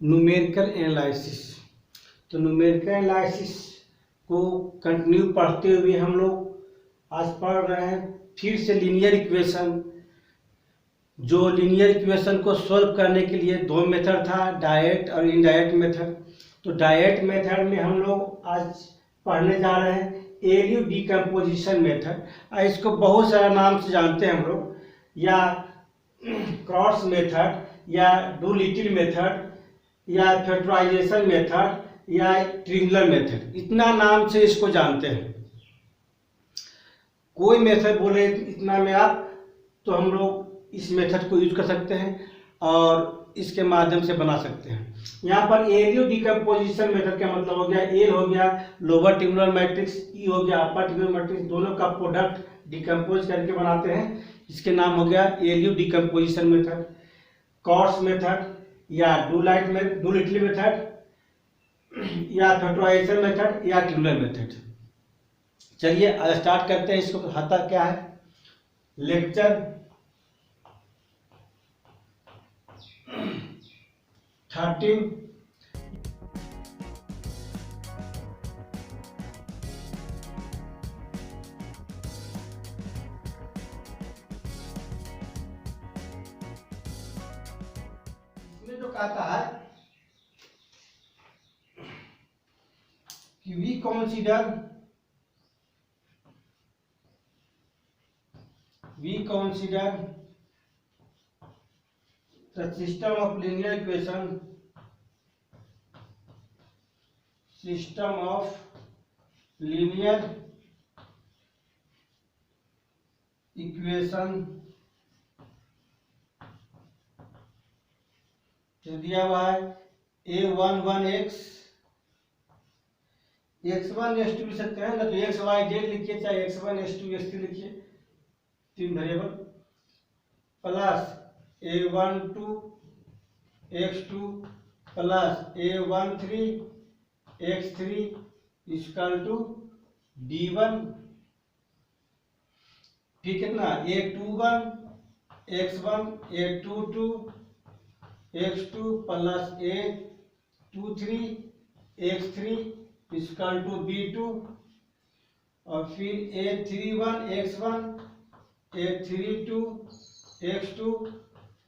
Numerical analysis. तो numerical analysis को continue पढ़ते हुए हम लोग आज पढ़ रहे हैं फिर से लीनियर इक्वेशन। जो लीनियर इक्वेशन को सॉल्व करने के लिए दो मेथड था, डायरेक्ट और इनडायरेक्ट मेथड। तो डायरेक्ट मेथड में हम लोग आज पढ़ने जा रहे हैं एलियू डिकम्पोजिशन मेथड। इसको बहुत सारा नाम से जानते हैं हम लोग, या क्रॉस मेथड, या डुलिटिल मेथड, या फैक्टराइजेशन मेथड, या ट्रिंगुलर मेथड। इतना नाम से इसको जानते हैं। कोई मेथड बोले इतना में आप, तो हम लोग इस मेथड को यूज कर सकते हैं और इसके माध्यम से बना सकते हैं। यहाँ पर एलियू डिकम्पोजिशन मेथड का मतलब हो गया, एल हो गया लोअर ट्रिंगुलर मैट्रिक्स, ई हो गया अपर ट्रिंगुलर मैट्रिक्स, दोनों का प्रोडक्ट डिकम्पोज करके बनाते हैं। इसके नाम हो गया एलियू डिकम्पोजिशन मेथड, कॉट्स मेथड, या डुलिटिल मेथड, या फैक्टराइजेशन मेथड, या ट्रिंगुलर मेथड। चलिए आज स्टार्ट करते हैं। इसको होता क्या है, लेक्चर 13। इसमें जो कहता है कि we consider the system of linear equation, तो दिया हुआ है a11x, x1 x2 लिख सकते हैं ना, तो x y z लिखिए, चाहे x1 x2 x3 लिखिए, तीन variable, plus a12 x2 plus a13 x3 equal to d1। फिर कितना, a21 x1 a22 x2 plus a23 x3 equal to b2, और फिर a31 x1 a32 x2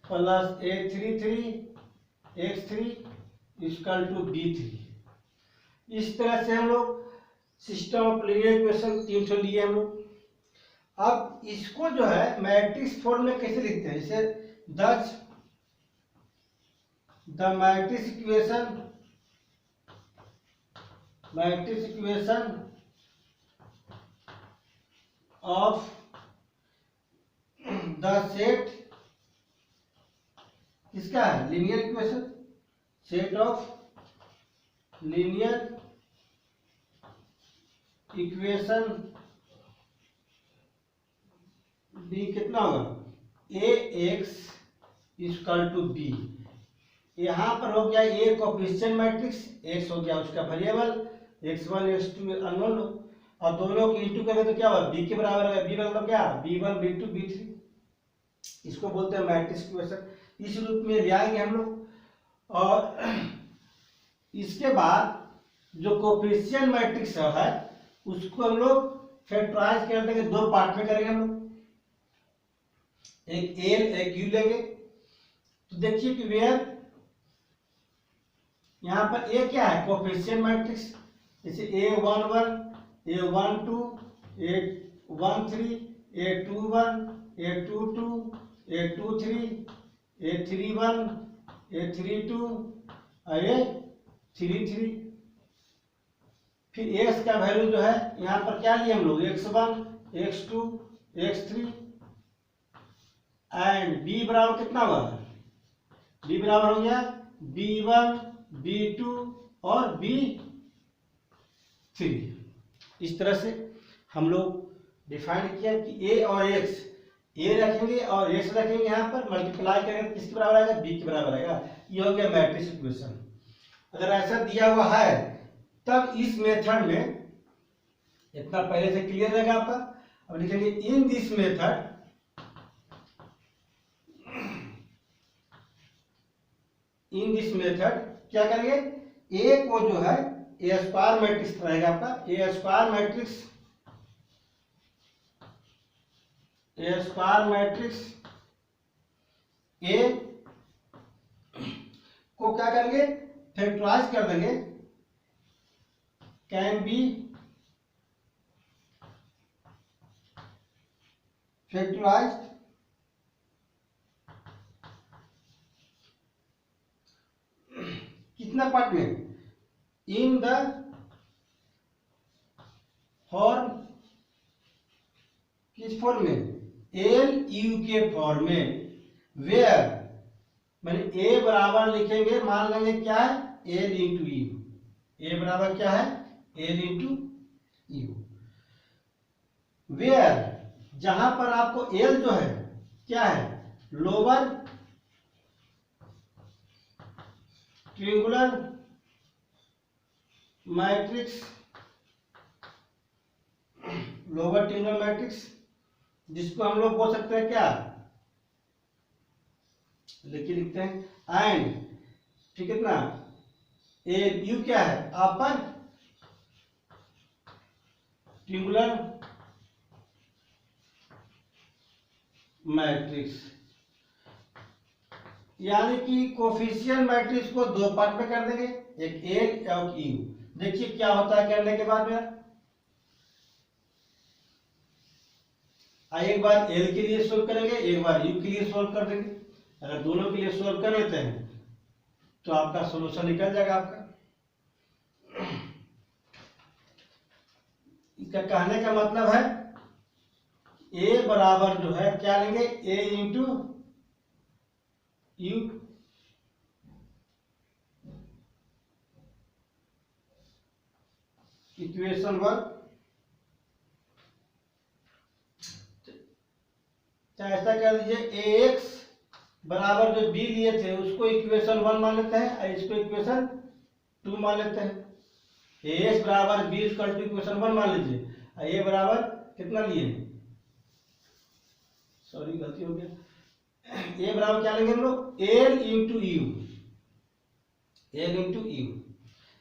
plus a33 x3 equal to b3। इस तरह से हम लोग सिस्टम ऑफ लीनियर इक्वेशन 3 ठो लिए हम लोग। अब इसको जो है मैट्रिक्स फॉर्म में कैसे लिखते हैं, जैसे this the matrix equation of the set, किसका है, linear equation, set of linear equation B कितना होगा, A X equal to B. यहाँ पर हो गया ए कोएफिशिएंट मैट्रिक्स, एक्स हो गया उसका वेरिएबल, x1 x2 अननोन, और दोनों की इंटू करें तो क्या होगा, बी के बराबर है। बी का मतलब क्या, b1 b2 b3। इसको बोलते हैं मैट्रिक्स इक्वेशन। इस रूप में ले आएंगे हम लोग। और इसके बाद जो कोएफिशिएंट मैट्रिक्स है उसको हम लोग फैक्टराइज कर देंगे, दो पार्ट में करेंगे हम लोग, एक एल एक यू लेंगे। तो देखिए कि वेयर यहाँ पर ए क्या है, कोएफिशिएंट मैट्रिक्स, जैसे a11 a12 a13 a21 a22 a23 a31 a32 और a33। फिर x का वैल्यू जो है यहाँ पर क्या लिए हम लोग, x1 x2 x3, and b बराबर कितना हुआ, b बराबर हो गया b1 b2 और b3। इस तरह से हम लोग डिफाइन किया कि a और x, a रखेंगे और x रखेंगे, यहाँ पर मल्टीप्लाई करेंगे किसके बराबर आएगा, b के बराबर आएगा। ये हो गया मैट्रिक्स इक्वेशन। अगर ऐसा दिया हुआ है तब इस मेथड में, इतना पहले से क्लियर रहेगा आपका। अब लिखेंगे इन दिस मेथड, क्या करेंगे, ए को जो है ए स्क्वायर मैट्रिक्स रहेगा आपका, ए स्क्वायर मैट्रिक्स ए को क्या करेंगे, फैक्टराइज कर देंगे, कैन बी फैक्टराइज्ड कितना पार्ट में, इन द फॉर्म, किस फॉर्म में, एल यू के फॉर्म में, वेयर मैंने ए बराबर लिखेंगे, मान लेंगे क्या है, एल इंटू यू, ए बराबर क्या है, एल इंटू यू, वेयर जहां पर आपको एल जो है क्या है, lower triangular matrix, lower triangular matrix जिसको हम लोग बोल सकते हैं क्या, लिखिए लिखते हैं, एंड ठीक है ना, ए यू क्या है, अपर ट्रायंगुलर मैट्रिक्स, यानी कि कोफिशिएंट मैट्रिक्स को दो पार्ट में कर देंगे, एक एल और यू। देखिए क्या होता है करने के बाद में, एक बार एल के लिए सोल्व करेंगे, एक बार यू के लिए सोल्व कर देंगे। अगर दोनों के लिए सोल्व कर लेते हैं तो आपका सॉल्यूशन निकल जाएगा आपका। इसका कहने का मतलब है ए बराबर जो है क्या लेंगे, ए इंटू यू, इक्वेशन 1, चाहे ऐसा कर दीजिए, ए एक्स बराबर जो बी लिए थे उसको इक्वेशन 1 मान लेते हैं और इसको इक्वेशन 2 मान लेते हैं। ए एक्स बराबर बी इक्वल टू इक्वेशन 1 मान लीजिए, और ए बराबर कितना लिए, सॉरी गलती हो गया, ए बराबर क्या लेंगे हम लोग, L into you, L into you,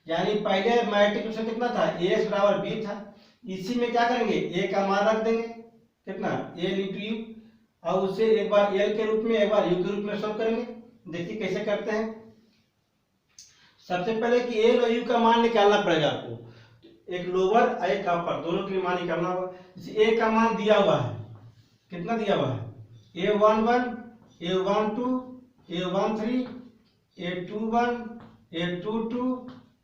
यानी पहले मैट्रिक्स में कितना था, ए एक्स बराबर बी था, इसी में क्या करेंगे, ए का मान रख देंगे कितना, एल इंटू यू, और उसे एक बार एल के रूप में एक बार यू के रूप में सॉल्व करेंगे। देखिए कैसे करते हैं। सबसे पहले कि एल और यू का मान निकालना पड़ेगा आपको, एक लोअर और एक अपर, दोनों के लिए मान निकालना होगा। जैसे ए का मान दिया हुआ है, कितना दिया हुआ है, A11, A12, A13, A21, A22,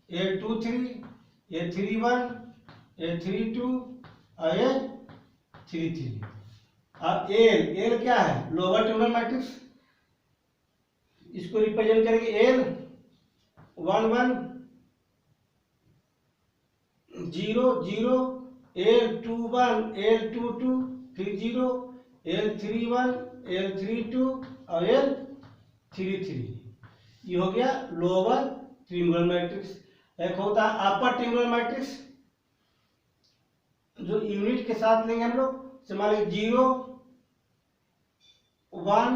A23, A31, A32 और A33। अब एल क्या है, लोअर ट्रायंगुलर मैट्रिक्स, इसको रिप्रेजेंट करेंगे एल 1 1 0 0, L21 L22 फिर 0, L31 L32 और L33। ये हो गया लोअर ट्रायंगुलर मैट्रिक्स। एक होता है अपर ट्रायंगुलर मैट्रिक्स, जो यूनिट के साथ लेंगे हम लोग, मान लीजिए 0 1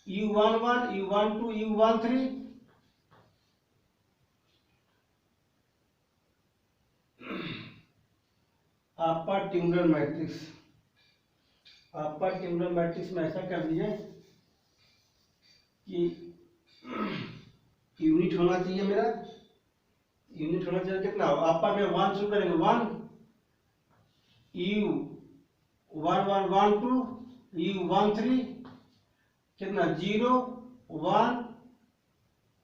U11 U12 U13, upper triangular matrix, upper triangular matrix में ऐसा कर दीजिए कि यूनिट होना चाहिए मेरा, यूनिट होना चाहिए कितना, अपर में 1 शुरू करेंगे, 1 U11 12 U13 कितना 0 1,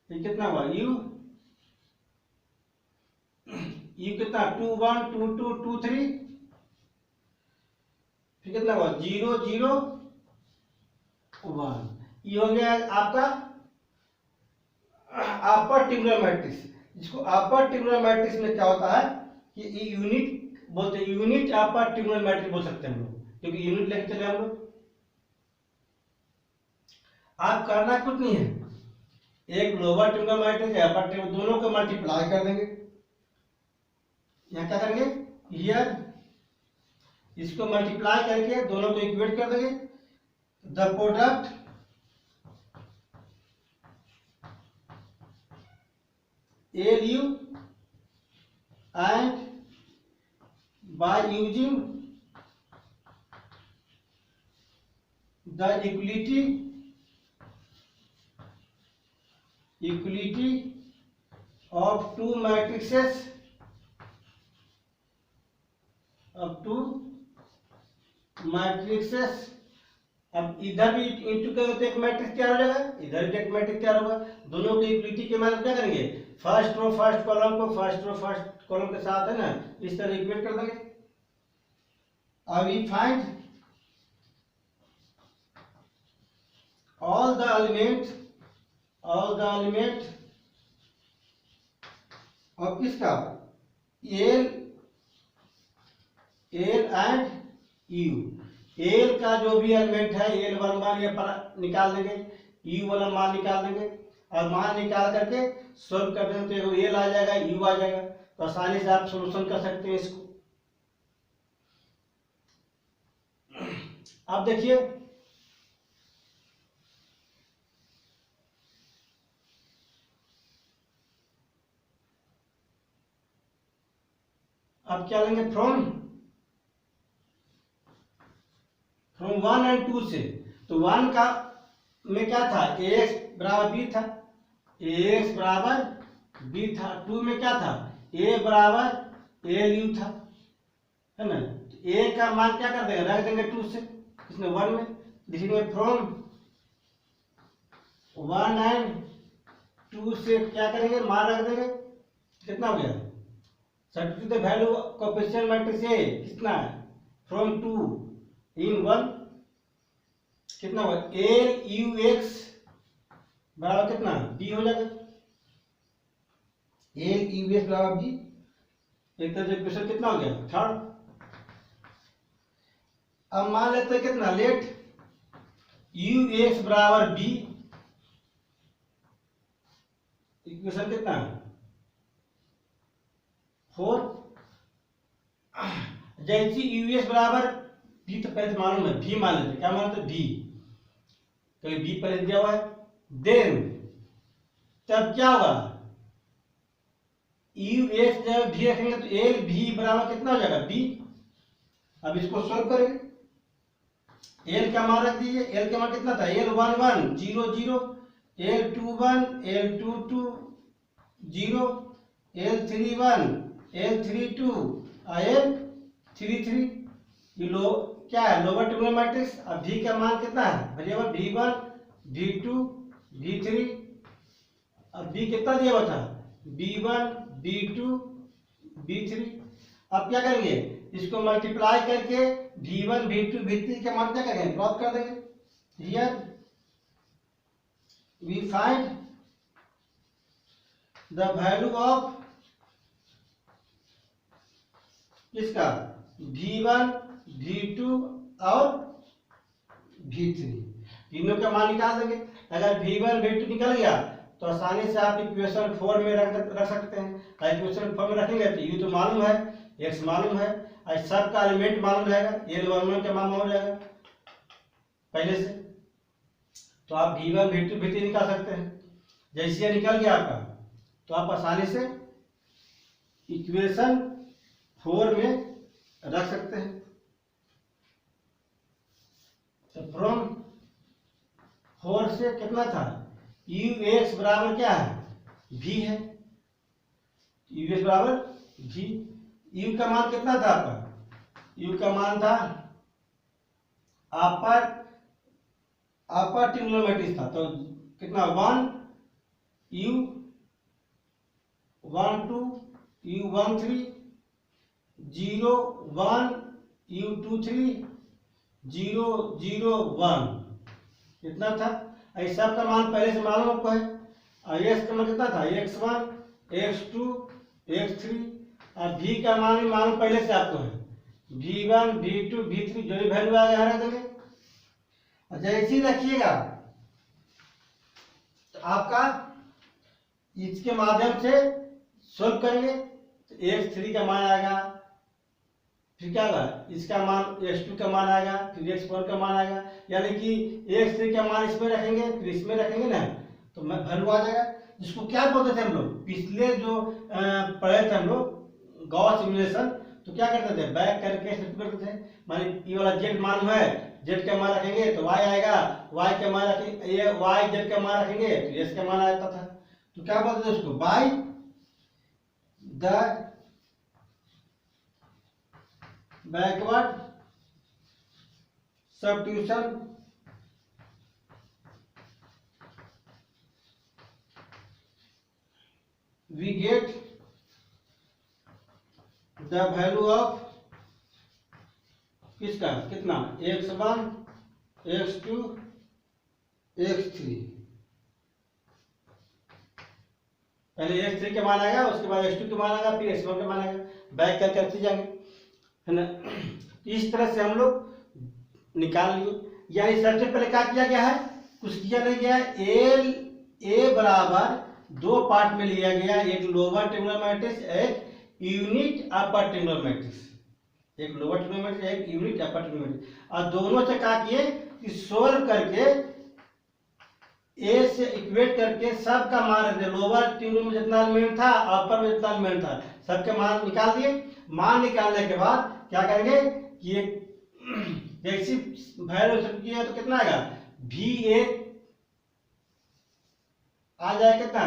ये कितना हुआ यू कितना 2 1 2 2 2 3, फिर कितना हुआ 0 0 1। ये हो गया आपका अपर ट्रायंगुलर मैट्रिक्स। जिसको अपर ट्रायंगुलर मैट्रिक्स में क्या होता है कि यूनिट बोलते हैं, यूनिट अपर ट्रायंगुलर मैट्रिक्स बोल सकते हैं हम लोग, क्योंकि यूनिट लेके चले हम लोग। आप करना कुछ नहीं है, एक लोअर ट्रायंगुलर मैट्रिक्स है अपर ट्रायंगुलर, दोनों को मल्टीप्लाई कर देंगे। यहाँ क्या करेंगे, हियर इसको मल्टीप्लाई करके दोनों को इक्वेट कर देंगे, the product LU and by using the equality of two matrices अब इधर भी इंटू करेंगे तो एक मैट्रिक्स तैयार हो जाएगा, इधर भी एक मैट्रिक्स तैयार होगा। दोनों की इक्वलिटी के मतलब क्या करेंगे, फर्स्ट रो फर्स्ट कॉलम को फर्स्ट रो फर्स्ट कॉलम के साथ है ना इस तरह इक्वेट कर देंगे। अब we find all the element of किसका L and U। L का जो भी एलिमेंट है L वाला मान ये पर निकाल देंगे, U वाला मान निकाल देंगे और मान निकाल करके सॉल्व कर देंगे तो L आ जाएगा U आ जाएगा। तो आसानी से आप सॉल्यूशन कर सकते हैं इसको। अब देखिए अब क्या लेंगे फ्रॉम 1 एंड 2 से। तो 1 का में क्या था ax बराबर b था, ax बराबर b था। 2 में क्या था a बराबर lu था, है ना। तो a का मान क्या कर देंगे, रख देंगे 2 से, इसमें 1 में लिखेंगे फ्रॉम 1 एंड 2 से क्या करेंगे मान रख देंगे। कितना हो गया, substitute the value coefficient matrix A कितना है फ्रॉम 2 इन 1 कितना होगा LUX बराबर कितना B हो जाएगा, LUX बराबर B। एक तरह से इक्वेशन कितना हो गया थर्ड। अब मान लेते हैं कितना लेट UX बराबर B, इक्वेशन कितना है 4। जैसे यूएस बराबर बी तो पहले मालूम है, भी मान लेते क्या मान लेते भी, तो बी पहले दिया हुआ है। देन तब क्या होगा यूएस जब भी रखेंगे तो एल भी बराबर कितना हो जाएगा बी। अब इसको सोल्व करेंगे, एल का मान रख दीजिए, एल का मान कितना था L11 0 0, L21 L22 0, L31 L32 L33। ये लो क्या है लोअर टर्मिनल मैट्रिक्स। अब V का मान कितना है वेरिएबल V1 V2 V3। अब V कितना दिया हुआ था V1 V2 V3। अब क्या करेंगे इसको मल्टीप्लाई करके V1 V2 V3 के मान क्या करेंगे ड्रॉप कर देंगे। Here we find the value of किसका V1 V2 और V3 तीनों का मान निकाल देंगे। अगर V1 V2 निकल गया तो आसानी से आप इक्वेशन 4 में रख सकते हैं। इक्वेशन 4 में रखेंगे तो U तो मालूम है, X मालूम है और सब का एलिमेंट मालूम रहेगा, L11 का मान हो जाएगा पहले से। तो आप V1 V2 V3 निकाल सकते हैं। जैसे निकल गया आपका तो आप आसानी से इक्वेशन 4 में रख सकते हैं। तो फ्रॉम 4 से कितना था UX बराबर क्या है V है, UX बराबर V। U का मान कितना था आपका, U का मान था अपर ट्यूबुलर मैट्रिक्स था तो कितना 1 U12 U13 0 1 U23 0 0 1 कितना था। ऐसा का मान पहले से मालूम आपको है। और एक्स का मान कितना था x1 x2 x3 और v का मान भी मालूम पहले से आपको है v1 v2 v3 जो भी वैल्यू आएगा हरा देंगे। और जैसे ही रखिएगा तो आपका इसके माध्यम से सोल्व करेंगे तो x3 का मान आएगा, फिर क्या होगा इसका मान x2 का मान आएगा, फिर x4 का मान आएगा। यानी कि x3 का मान इसमें रखेंगे फिर इसमें रखेंगे ना तो वैल्यू आ जाएगा। जिसको क्या बोलते थे हम लोग पिछले जो पढ़े थे हम लोग गॉस सिमुलेशन, तो क्या करते थे बैक करके शिफ्ट करते थे। माने ये वाला जेड मान है, जेड का मान रखेंगे तो वाई आएगा, वाई का मान रखेंगे ये वाई जेड का मान रखेंगे तो एस का मान आता था। तो क्या बोलते थे उसको by the backward substitution we get the value of किसका कितना x1 x2 x3। पहले x3 के मान आएगा, उसके बाद x2 के मान आएगा, फिर x1 के मान आएगा, बैक करके रखते जाएंगे, है ना। इस तरह से हम लोग निकाल लिए। यानी सबसे पहले क्या किया गया है, कुछ किया नहीं गया है। एल ए बराबर दो पार्ट में लिया गया, एक लोअर टेबुलर मैट्रिक्स, एक यूनिट अपर टेबुलर मैट्रिक्स, एक लोअर टेबुलर मैट्रिक्स, एक यूनिट अपर टेबुलर मैट्रिक्स। और दोनों से क्या किए कि सोल्व करके ए से इक्वेट करके सबका मान रख दिया। लोअर टेबुलर में जितना एलिमेंट था, अपर में जितना एलिमेंट था, सबके मान निकाल दिए। मान निकालने के बाद क्या करेंगे कि जैसी वैल्यू सेट किया तो कितना आएगा वी ए आ जाए कितना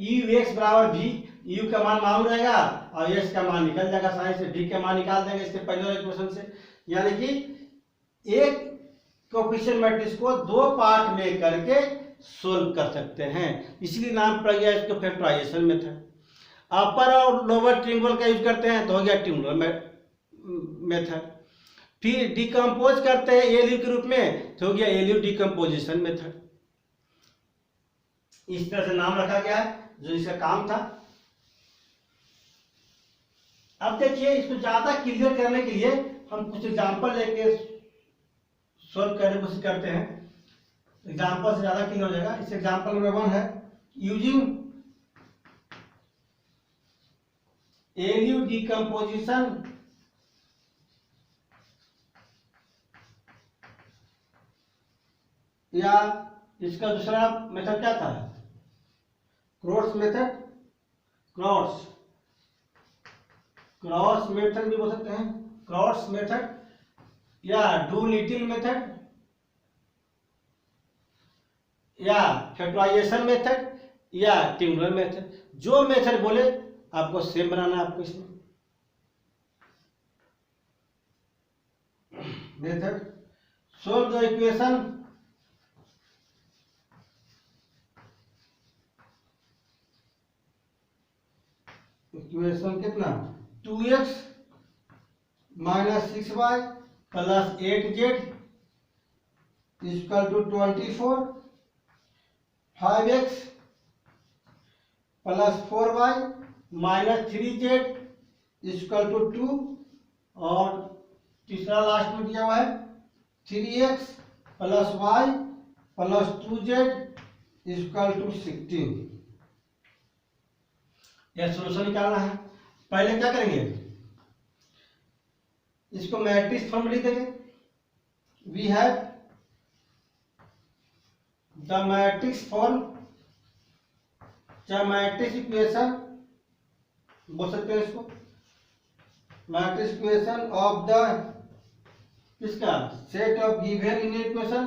यू एक्स बराबर वी, यू का मान मालूम रहेगा और एस का मान निकल जाएगा साइन से, डी का मान निकाल देंगे इसके पहले वाले इक्वेशन से। यानी कि एक कोएफिशिएंट मैट्रिक्स को दो पार्ट में करके सोल्व कर सकते हैं, इसलिए नाम पड़ गया इसको फैक्टराइजेशन मेथड। अपर और लोअर ट्रायंगल का यूज करते हैं तो हो गया ट्रायंगुलर मेथड। फिर डिकम्पोज करते हैं एलयू के रूप में तो हो गया एलयू डिकम्पोजिशन मेथड। इस तरह से नाम रखा गया है जो इसका काम था। अब देखिए इसको ज्यादा क्लियर करने के लिए हम कुछ एग्जांपल लेके सॉल्व करने की कोशिश करते हैं, एग्जांपल से ज्यादा क्लियर हो जाएगा। इस एग्जांपल नंबर 1 है यूजिंग एलयू डिकम्पोजिशन या इसका दूसरा मेथड क्या था क्रॉस मेथड, क्रॉस मेथड भी बोल सकते हैं, क्रॉस मेथड या डू लिटिल मेथड या फैक्टराइजेशन मेथड या ट्रायंगुलर मेथड। जो मेथड बोले आपको सेम बनाना है। आपको इसमें मेथड सोल्व द इक्वेशन कितना 2x minus 6y plus 8z equal to 24, 5x plus 4y minus 3z equal to 2 और तीसरा लास्ट में दिया हुआ है 3x plus y plus 2z equal to 16। यह सोल्यूशन निकालना है। पहले क्या करेंगे इसको मैट्रिक्स फॉर्म में लिख देंगे। We have the matrix form या मैट्रिक्स इक्वेशन बोल सकते हैं इसको, मैट्रिक्स इक्वेशन ऑफ द किसका set of given in equation,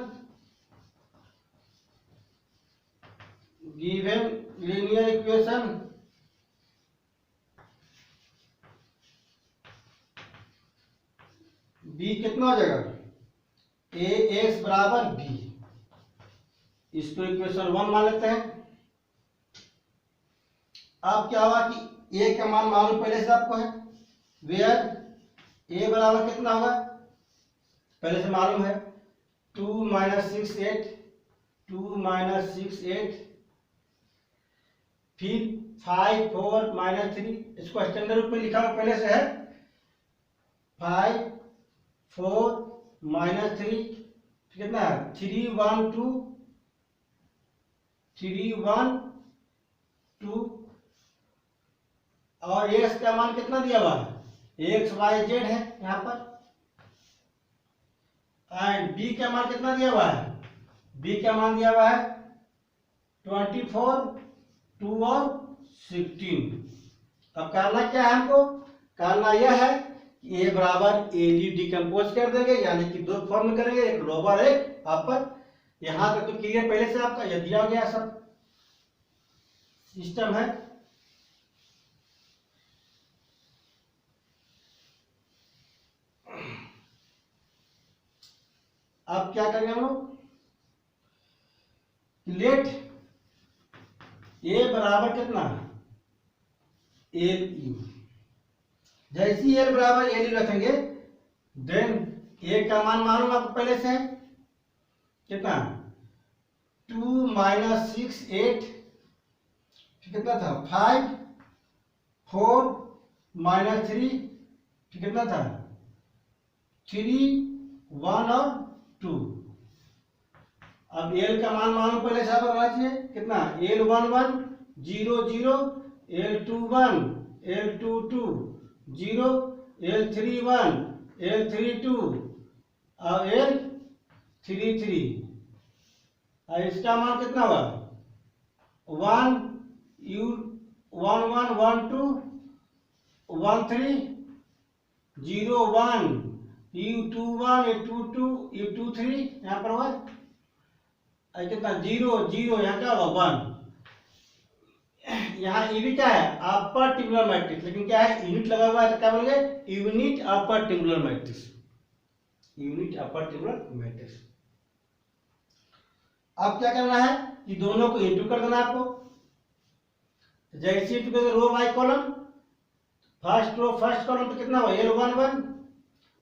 given linear equation B कितना हो जाएगा ए एक्स बराबर बी, इसको इक्वेशन 1 मान लेते हैं। अब क्या हुआ कि ए का मान मालूम पहले से आपको है, वेयर ए बराबर कितना होगा पहले से मालूम है 2 माइनस 6 8, 2 माइनस 6 8, फिर 5 4 माइनस 3, इसको स्टैंडर्ड रूप में लिखा हुआ पहले से है 5 4 माइनस 3 कितना है 3 1 2 3 1 2 और एक्स का मान कितना दिया हुआ है एक्स वाई जेड है यहाँ पर, एंड बी का मान कितना दिया हुआ है बी का मान दिया हुआ है 24 2 और 16। अब करना क्या है हमको, करना यह है कि ए बराबर ए ली डिकम्पोज कर देंगे, यानी कि दो फॉर्म में करेंगे, एक लोअर एक अपर। यहाँ तक तो क्लियर पहले से आपका यह दिया गया सब सिस्टम है। अब क्या करेंगे हम लोग, लेट ए बराबर कितना एल यू। जैसी एल बराबर एल यू रखेंगे देन ए का मान मालूम आपको पहले से है कितना, 2 माइनस 6 8, कितना था 5, 4 माइनस 3 कितना था 3, 1 और 2। अब एल का मान मालूम पहले से होना चाहिए कितना, L11 0 0, L21 L22 0, L31 L32 और L33। और इसका मान कितना हुआ 1 U 1 1 1 2 1 3 0 1 U21 U22 U23, यहाँ पर हुआ कितना 0 0, यहाँ क्या होगा 1। यहाँ ईवी क्या है अपर ट्यूबुलर मैट्रिक्स, लेकिन क्या है यूनिट लगा हुआ है तो क्या बोलेंगे यूनिट अपर ट्यूबुलर मैट्रिक्स, यूनिट अपर ट्यूबुलर मैट्रिक्स। अब क्या करना है कि दोनों को इंटू कर देना आपको। जैसे इंटू कर row by column, first row first column तो कितना हुआ L11,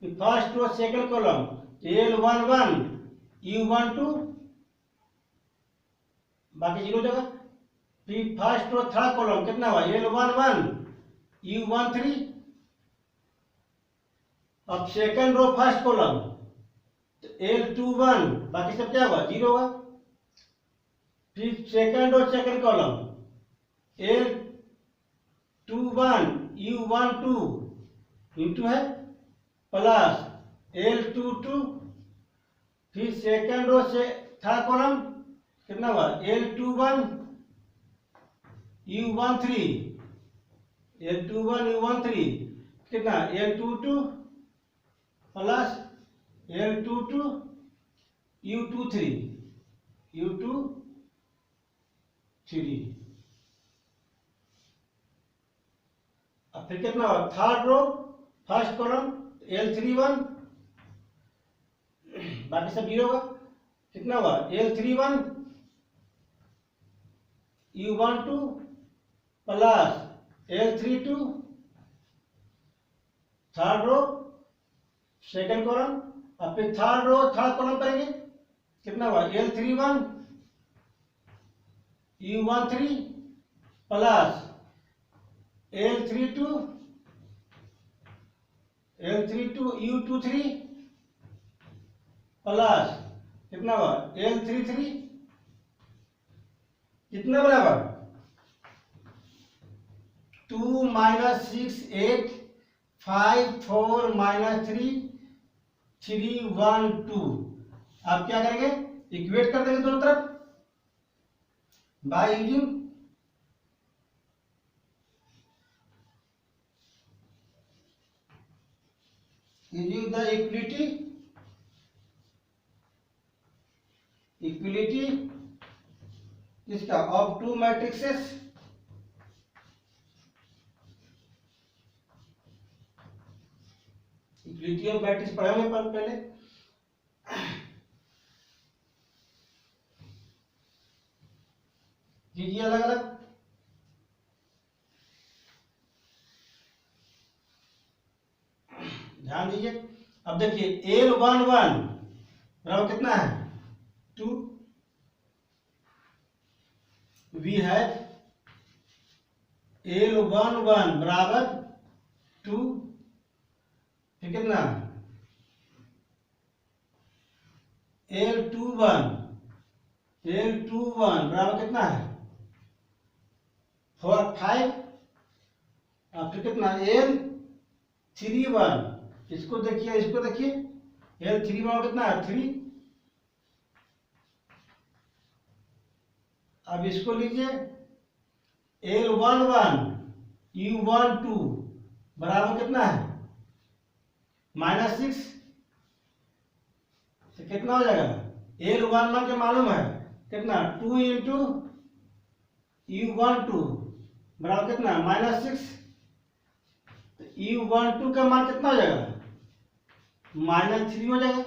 first row second column L11 U12, बाकी जीरो जगह। फिर फर्स्ट रो थर्ड कॉलम कितना हुआ L11 U13। अब सेकंड रो फर्स्ट कॉलम तो L21, बाकी सब क्या हुआ जीरो होगा। फिर second row second column L21 U12 into है प्लस L22। फिर सेकंड रो से थर्ड कॉलम कितना हुआ L21 U13, L21 U13 कितना L22 plus L22 U23 U23। अब फिर कितना हुआ third row first column L31, बाकी सब जीरो होगा। कितना हुआ L31 U12 plus L32 third row second column. अब फिर थर्ड रो थर्ड कॉलम करेंगे कितना हुआ L31 U13 plus L32 U23 plus कितना हुआ L33, कितना बराबर 2 माइनस 6 8 5 4 माइनस 3 3 1 2। अब क्या करेंगे इक्वेट कर देंगे दोनों तरफ बाय यूजिंग द इक्विलिटी इसका of two matrices. Equality of matrix पढ़ेंगे पर पहले कीजिए अलग अलग। ध्यान दीजिए। अब देखिए L11 बराबर कितना है 2, वी हैव L11 बराबर 2, फिर कितना L21 बराबर कितना है 4 5, और फिर कितना L31, इसको देखिए L31 कितना है 3। अब इसको लीजिए L11 U12 बराबर कितना है -6, तो कितना हो जाएगा L11 के मालूम है कितना 2 इंटू U12 बराबर कितना -6, तो U12 का मान कितना हो जाएगा -3 हो जाएगा,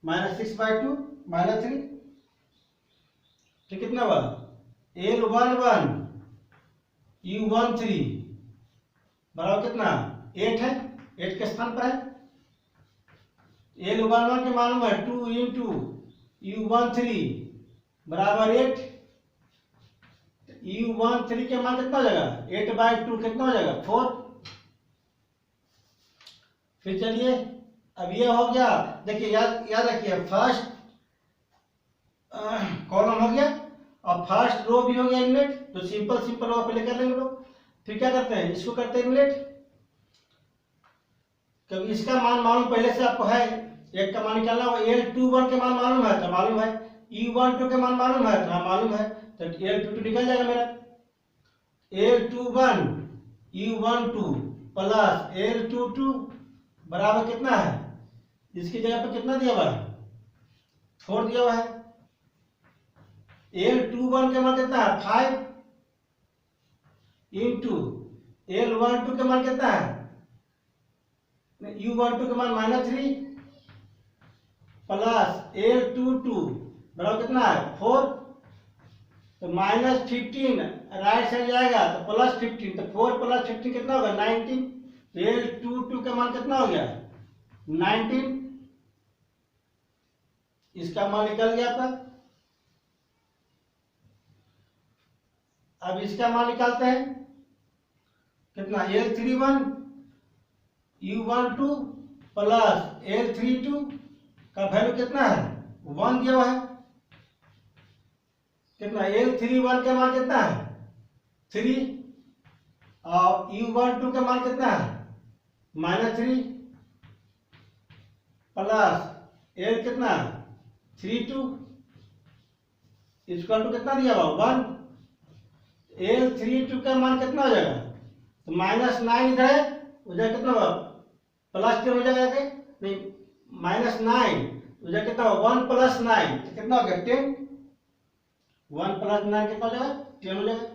-6/2 -3, तो कितना हुआ L11 U13 बराबर कितना 8 है, 8 के स्थान पर है। L11 के मालूम है 2 इंटू U13 बराबर 8, U13 के मान कितना हो जाएगा 8/2 कितना हो जाएगा 4। फिर चलिए अब ये हो गया, देखिए याद रखिए फर्स्ट कॉलम हो गया और फर्स्ट रो भी हो गया इनलेट, तो सिंपल रो पहले कर लेंगे लोग। फिर क्या करते हैं इसको करते हैं इनलेट, क्योंकि इसका मान मालूम पहले से आपको है, एक का मान निकालना हो L21 के मान मालूम है तो मालूम है, U12 के मान मालूम है तो मालूम है, तो L22 निकल जाएगा मेरा। L21 U12 प्लस L22 बराबर कितना है, इसकी जगह पर कितना दिया हुआ है 4 दिया हुआ है। L21 का मान कितना है 5 इंटू L12 का मान कितना है U12 का मान -3 प्लस L22 बराबर कितना है 4, तो -15 राइट साइड जाएगा तो +15, तो 4 + 15 कितना होगा 19, तो L22 का मान कितना हो गया 19, इसका मान निकल गया था। अब इसका मान निकालते हैं कितना L31 U12 प्लस L32 का वैल्यू कितना है 1 दिया हुआ है, कितना L31 का मान कितना है 3 और U12 का मान कितना है -3 प्लस L कितना 32 इक्वल टू कितना दिया हुआ 1, L32 का मान कितना हो जाएगा तो -9 इधर है, उधर कितना होगा +10 हो जाएगा कि नहीं, -9 उधर कितना होगा 1 + 9 तो कितना हो गया 10, 1 + 9 कितना हो जाएगा 10 हो जाएगा।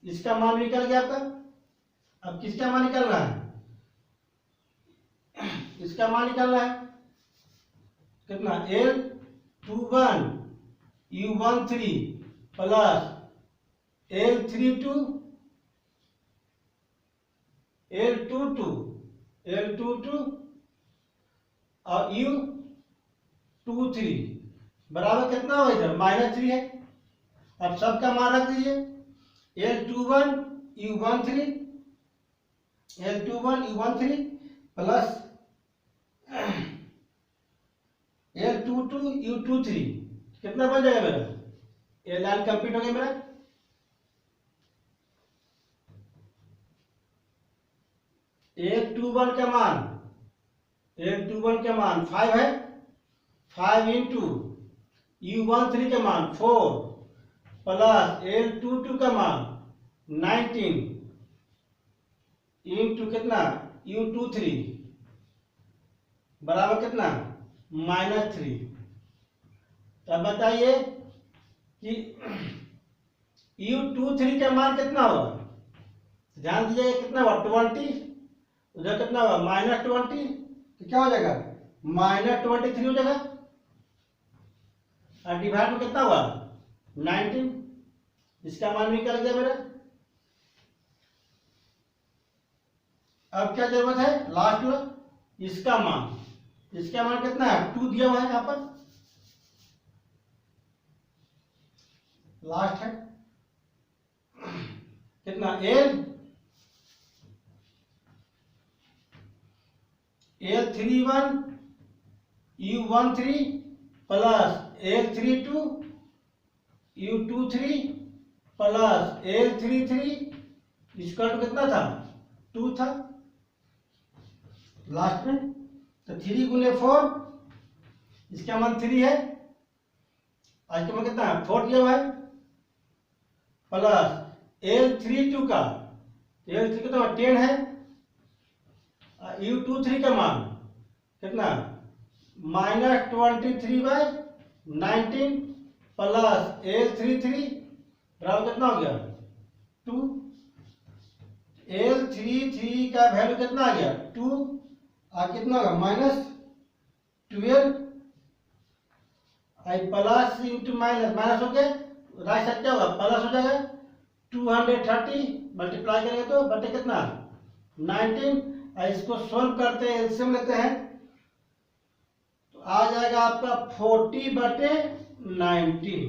इसका मान निकल गया आपका। अब किसका मान निकालना है, इसका मान निकालना है कितना L21 U13 plus L32 L22 और U23 बराबर कितना हो इधर -3 है। अब सबका मान रख दीजिए L21 U13 plus L22 U23 कितना बन जाएगा मेरा, ये लाइन कंप्लीट हो गया मेरा। L21 का मान 5 है, 5 इंटू U13 का मान 4 प्लस L22 का मान 19 इंटू कितना U23 बराबर कितना -3। तब बताइए कि U23 का मान कितना होगा, ध्यान दीजिएगा कितना हुआ 20, उधर कितना होगा -20, तो क्या हो जाएगा -23 हो जाएगा, और डिवाइड में कितना हुआ 19, इसका मान निकल गया मेरा। अब क्या जरूरत है लास्ट में इसका मान कितना है 2 दिया हुआ है यहाँ पर, लास्ट है कितना L31 U13 plus L32 U23 plus L33 इसका कितना था 2 था लास्ट में, तो 3 × 4 इसका मान 3 है, आज का मान कितना है 4 दिया हुआ है, प्लस L32 का L3 कितना 10 है, U23 का मान कितना -23/19 प्लस L33 बराबर कितना हो गया 2। L33 का वैल्यू कितना आ गया 2 और कितना होगा -12 प्लस इंटू माइनस माइनस हो गया, राइट साइड क्या होगा प्लस हो जाएगा 230 मल्टीप्लाई करेंगे तो बटे कितना 19। इसको सोल्व करते हैं, एलसीएम लेते हैं तो आ जाएगा आपका 40/19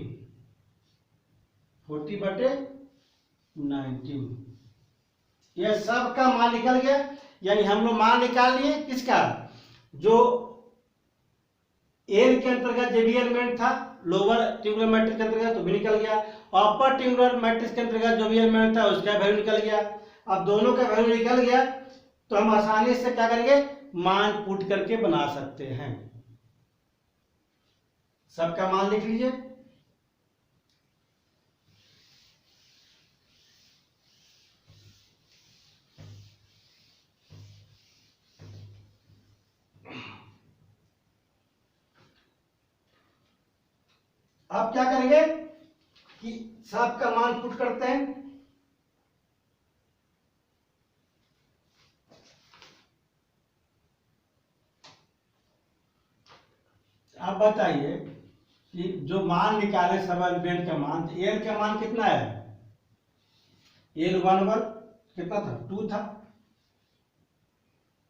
40/19। यह सब का मान निकल गया, यानी हम लोग मान निकाल लिए किसका, जो एल के अंतर्गत जो भी एलिमेंट था लोअर ट्यूबुलर मैट्रिक्स के अंतर्गत तो भी निकल गया, अपर ट्यूबुलर मैट्रिक्स के अंतर्गत जो भी एलिमेंट था उसका वैल्यू निकल गया। अब दोनों का वैल्यू निकल गया तो हम आसानी से क्या करेंगे मान पुट करके बना सकते हैं। सबका मान लिख लीजिए। अब क्या करेंगे कि सबका मान पुट करते हैं। आप बताइए कि जो मान निकाले सब एलिमेंट का मान, एल का मान कितना है, L11 कितना था 2 था,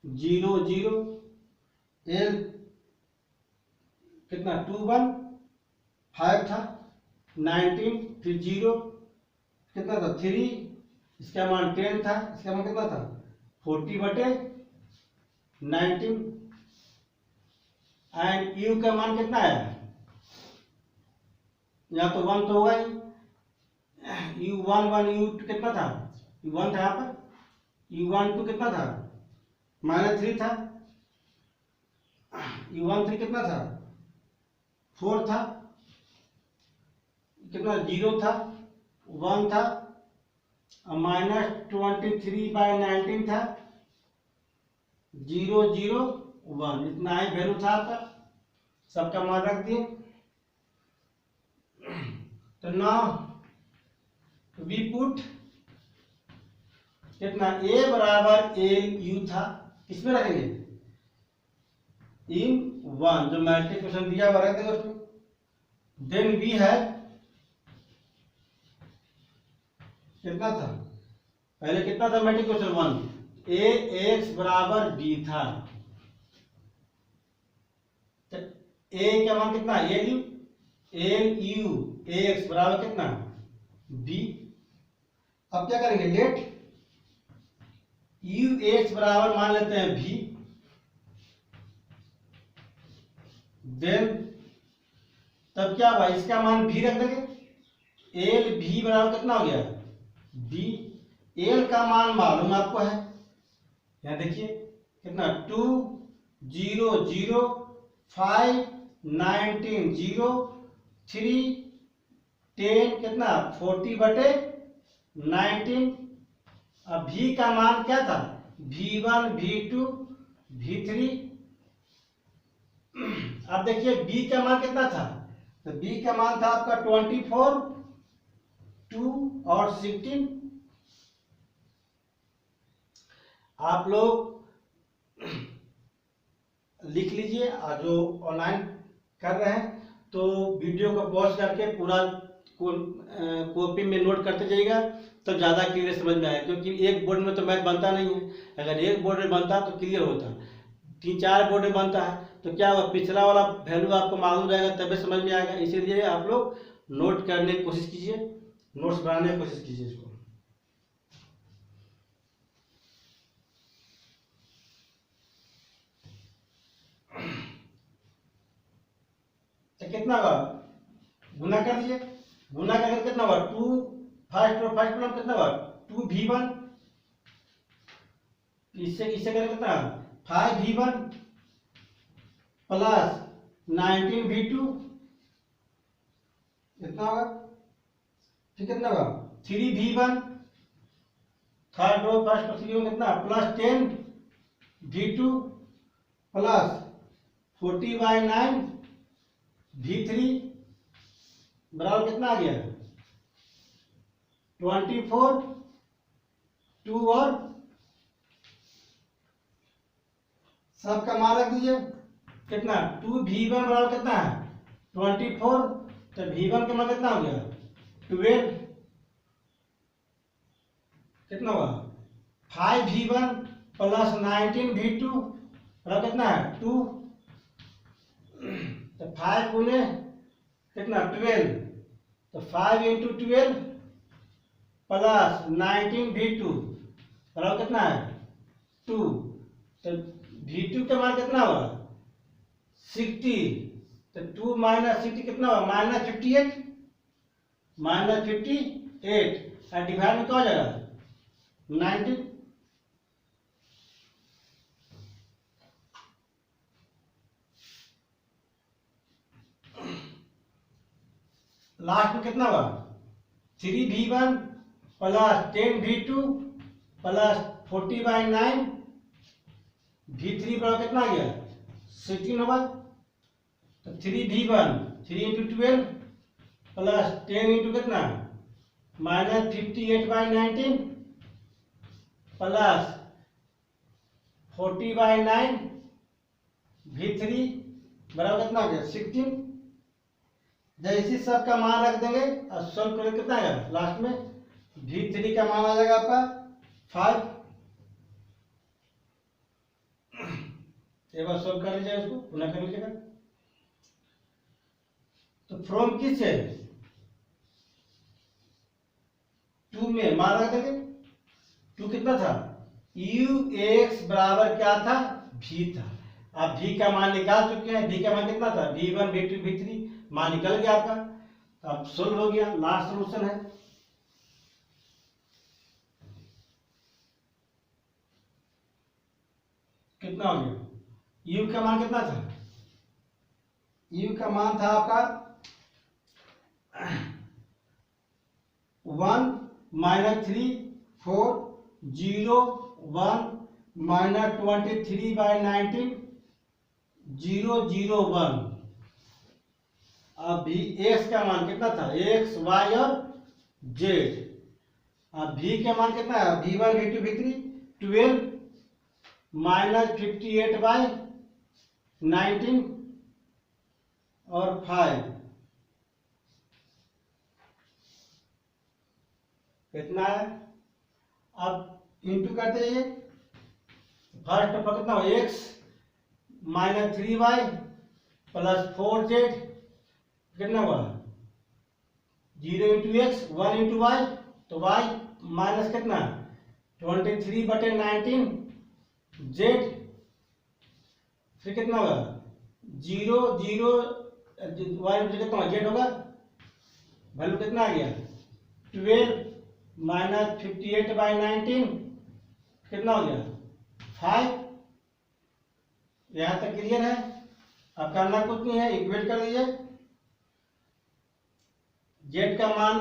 0 0 L कितना 21 5 था, 19 फिर 0 कितना था 3, इसका मान 10 था, इसका मान कितना था 40/19 एंड U का मान कितना है, यहाँ तो 1 तो होगा ही, U11 U2 कितना था, U1 था यहाँ पर, U12 कितना था -3 था, U13 कितना था 4 था, कितना 0 था 1 था, -23/19 था, 0 0 1 इतना ही वैल्यू था आपका, सबका मान रख दिए। तो नाउ वी पुट कितना A बराबर LU था, किसमें रखेंगे इन 1 जो मैट्रिक्स क्वेश्चन दिया हुआ रख देंगे उसमें। देन B है कितना था, पहले कितना था मैट्रिक्स क्वेश्चन 1, AX बराबर B था, A का मान कितना LU AX बराबर कितना B। अब क्या करेंगे लेट UX बराबर मान लेते हैं V, देन तब क्या हुआ इसका मान V रख देंगे, LV बराबर कितना हो गया B, L का मान मालूम आपको है, यहां देखिए कितना 2 0 0 5 19 0 3 10 कितना 40/19। अब V का मान क्या था V1 V2 V3। अब देखिए B का मान कितना था, तो B का मान था आपका 24 2 और 16। आप लोग लिख लीजिए, जो ऑनलाइन कर रहे हैं तो वीडियो को पॉज करके पूरा कॉपी में नोट करते जाइएगा तो ज़्यादा क्लियर समझ में आएगा, क्योंकि एक बोर्ड में तो मैथ बनता नहीं है, अगर एक बोर्ड में बनता तो क्लियर होता, 3-4 बोर्ड में बनता है तो क्या हुआ पिछला वाला वैल्यू आपको मालूम रहेगा तभी समझ में आएगा। इसीलिए आप लोग नोट करने की कोशिश कीजिए, नोट्स बनाने की कोशिश कीजिए इसको। तो कितना होगा गुना कर दीजिए, गुना करके कितना होगा 2 फर्स्ट कॉलम कितना होगा 2V1, इससे करें कितना 5V1 प्लस 19V2 कितना होगा, फिर कितना होगा 3V1 third row first procedure में कितना +10 V2 प्लस 40/9 V3 बराबर कितना आ गया 24 2 और सब का मान रख दीजिए कितना 2V1 बराबर कितना है 24 तो V1 का मान कितना हो गया 12 कितना हुआ 5V1 प्लस 19V2 बराबर कितना है 2 तो 5 गुने कितना 12 तो 5 × 12 प्लस 19V2 बराबर कितना है 2 तो V2 का मान कितना हुआ 60 तो 2 - 60 कितना हुआ -58 और डिवाइड में क्या हो जाएगा 19 लास्ट में कितना हुआ 3V1 plus 10V2 plus 40/9 V3 बराबर कितना आ गया 16 होगा तो 3V1 3 × 12 प्लस 10 × कितना -58/19 प्लस 40/9 V3 बराबर कितना आ गया 16 जैसे सब का मान रख देंगे और सोल्व करेंगे कितना आएगा लास्ट में V3 का मान आ जाएगा आपका 5 एक बार सोल्व कर लीजिएगा इसको पुनः कर लीजिएगा तो फ्रॉम किस है 2 में मान रख देंगे 2 कितना था UX बराबर क्या था V था आप V का मान निकाल चुके हैं V का मान कितना था V1 V2 V3 मान निकल गया आपका तो अब सोल्व हो गया लास्ट सॉल्यूशन है कितना हो गया U का मान कितना था U का मान था आपका 1 - 3 4 0 1 -23/19 0 0 1 अब x का मान कितना था x y और z अब v का मान कितना है v1 v2 v3 12 -58/19 और 5 कितना है अब इंटू करते जाइए फर्स्ट पर कितना हो x -3y प्लस 4z कितना हुआ 0 × x 1 × y तो y माइनस कितना 23/19 z फिर कितना होगा 0 0 y कितना होगा z होगा वैल्यू कितना आ गया 12 -58/19 कितना हो गया 5 यहां तक क्लियर है अब करना कुछ नहीं है इक्वेट कर लीजिए z का मान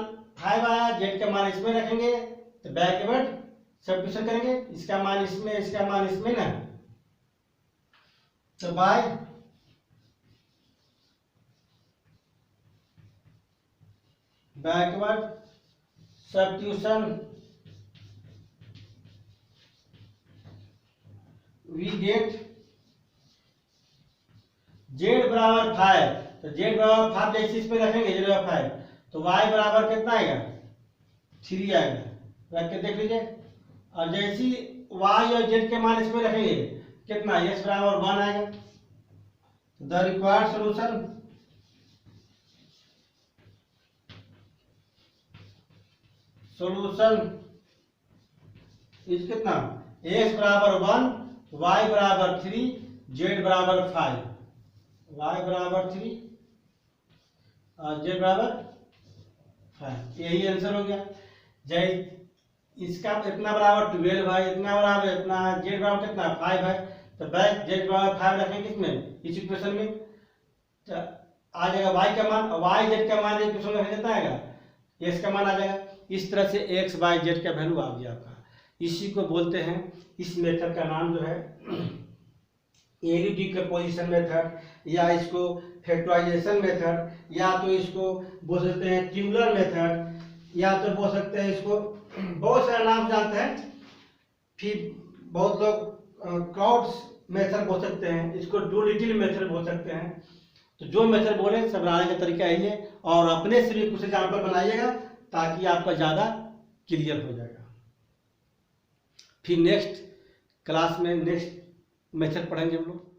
5 आया z का मान इसमें रखेंगे तो बैकवर्ड सब्स्टिट्यूशन करेंगे इसका मान इसमें ना तो by backward substitution we get z बराबर 5 तो z बराबर 5 जैसे इसमें रखेंगे z बराबर 5 तो y बराबर कितना आएगा 3 आएगा रख के देख लीजिए और जैसी y और z के मान इसमें रखेंगे कितना x बराबर 1 आएगा द रिक्वायर्ड सॉल्यूशन इज कितना x बराबर 1 y बराबर 3 z बराबर 5 y बराबर 3 और z बराबर 5 यही आंसर हो गया जय इसका इतना बराबर 12 है इतना बराबर इतना z बराबर कितना 5 है तो बैक z बराबर 5 रखेंगे किसमें इस इक्वेशन में तो आ जाएगा y का मान y z का मान इक्वेशन में कितना आएगा x का मान आ जाएगा इस तरह से x y z का वैल्यू आ गया आपका इसी को बोलते हैं, इस मेथड का नाम जो है एयरी डिकम्पोजिशन मेथड, या इसको फैक्टराइजेशन मेथड, या तो इसको बोल सकते हैं ट्यूबुलर मेथड, या तो बोल सकते हैं इसको बहुत सारे नाम जानते हैं। फिर बहुत लोग क्राउड्स मेथड बोल सकते हैं, इसको डोलिटिल मेथड बोल सकते हैं। तो जो मेथड बोले सब बनाने का तरीका यही है, और अपने से भी कुछ एग्जाम्पल बनाइएगा ताकि आपका ज़्यादा क्लियर हो जाएगा। फिर नेक्स्ट क्लास में नेक्स्ट मेथड पढ़ेंगे हम लोग।